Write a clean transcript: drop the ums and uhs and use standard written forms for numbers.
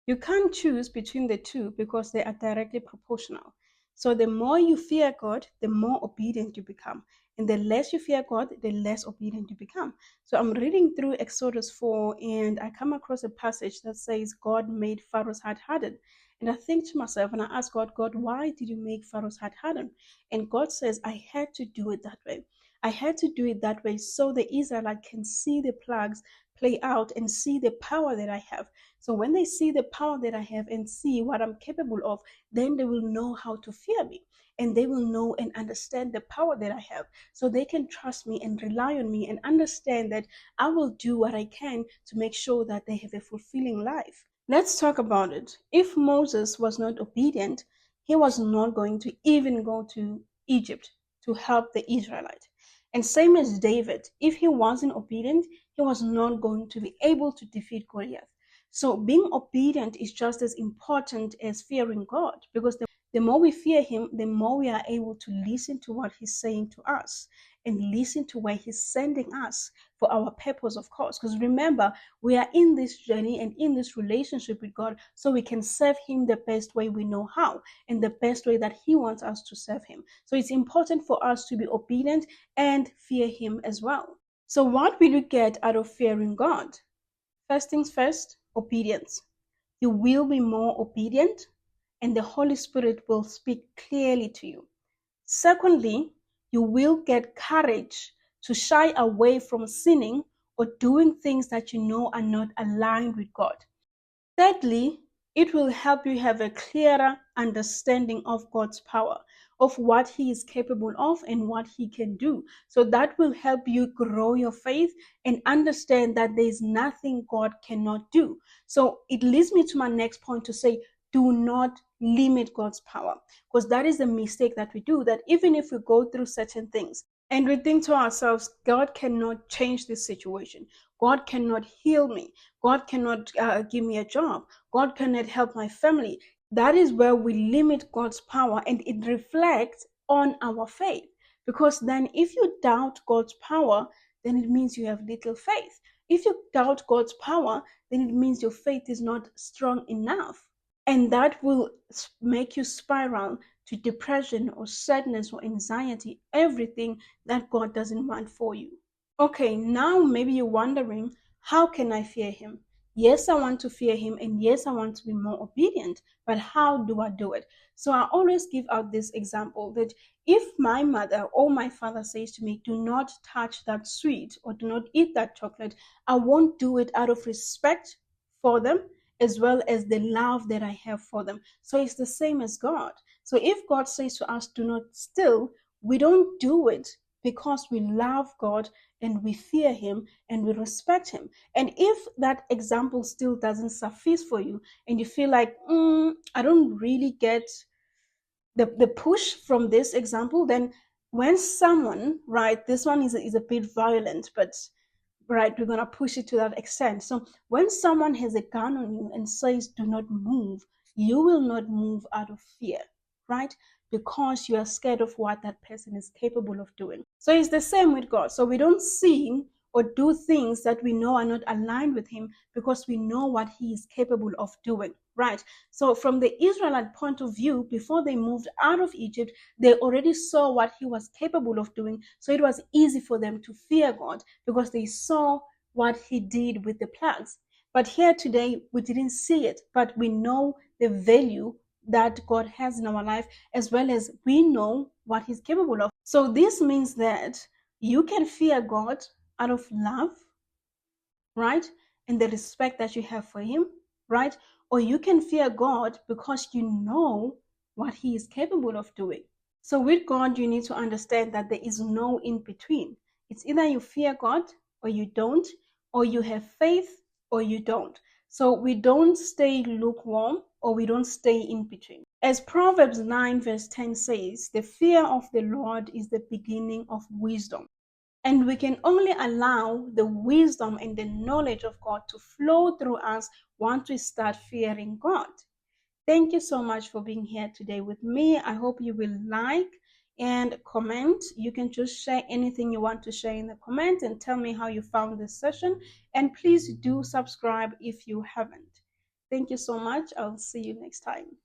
You can't choose between the two because they are directly proportional. So the more you fear God, the more obedient you become. And the less you fear God, the less obedient you become. So I'm reading through Exodus 4 and I come across a passage that says God made Pharaoh's heart hardened. And I think to myself and I ask God, God, why did you make Pharaoh's heart hardened? And God says, I had to do it that way. I had to do it that way so the Israelite can see the plagues play out and see the power that I have. So when they see the power that I have and see what I'm capable of, then they will know how to fear me. And they will know and understand the power that I have. So they can trust me and rely on me and understand that I will do what I can to make sure that they have a fulfilling life. Let's talk about it. If Moses was not obedient, he was not going to even go to Egypt to help the Israelites. And same as David, if he wasn't obedient, he was not going to be able to defeat Goliath. So being obedient is just as important as fearing God, because the more we fear him, the more we are able to listen to what he's saying to us and listen to where he's sending us for our purpose, of course. Because remember, we are in this journey and in this relationship with God so we can serve him the best way we know how and the best way that he wants us to serve him. So it's important for us to be obedient and fear him as well. So what will you get out of fearing God? First things first, obedience. You will be more obedient and the Holy Spirit will speak clearly to you. Secondly, you will get courage to shy away from sinning or doing things that you know are not aligned with God. Thirdly, it will help you have a clearer understanding of God's power, of what He is capable of and what He can do. So that will help you grow your faith and understand that there is nothing God cannot do. So it leads me to my next point to say, do not limit God's power, because that is a mistake that we do, that even if we go through certain things and we think to ourselves, God cannot change this situation, God cannot heal me, God cannot give me a job, God cannot help my family. That is where we limit God's power and it reflects on our faith. Because then if you doubt God's power, then it means you have little faith. If you doubt God's power, then it means your faith is not strong enough. And that will make you spiral to depression or sadness or anxiety, everything that God doesn't want for you. Okay, now maybe you're wondering, how can I fear him? Yes, I want to fear him, and yes, I want to be more obedient, but how do I do it? So I always give out this example that if my mother or my father says to me, do not touch that sweet or do not eat that chocolate, I won't do it out of respect for them as well as the love that I have for them. So it's the same as God. So if God says to us, do not steal, we don't do it because we love God and we fear him and we respect him. And if that example still doesn't suffice for you and you feel like, I don't really get the push from this example, then when someone, right, this one is a bit violent, but right, we're going to push it to that extent. So when someone has a gun on you and says, do not move, you will not move out of fear, right? Because you are scared of what that person is capable of doing. So it's the same with God. So we don't sin or do things that we know are not aligned with him because we know what he is capable of doing, right? So from the Israelite point of view, before they moved out of Egypt, they already saw what he was capable of doing. So it was easy for them to fear God because they saw what he did with the plagues. But here today, we didn't see it, but we know the value that God has in our life, as well as we know what he's capable of. So this means that you can fear God out of love, right? And the respect that you have for him, right? Or you can fear God because you know what he is capable of doing. So with God, you need to understand that there is no in between. It's either you fear God or you don't, or you have faith or you don't. So we don't stay lukewarm or we don't stay in between. As Proverbs 9 verse 10 says, the fear of the Lord is the beginning of wisdom. And we can only allow the wisdom and the knowledge of God to flow through us once we start fearing God. Thank you so much for being here today with me. I hope you will like and comment. You can just share anything you want to share in the comment and tell me how you found this session. And please do subscribe if you haven't. Thank you so much. I'll see you next time.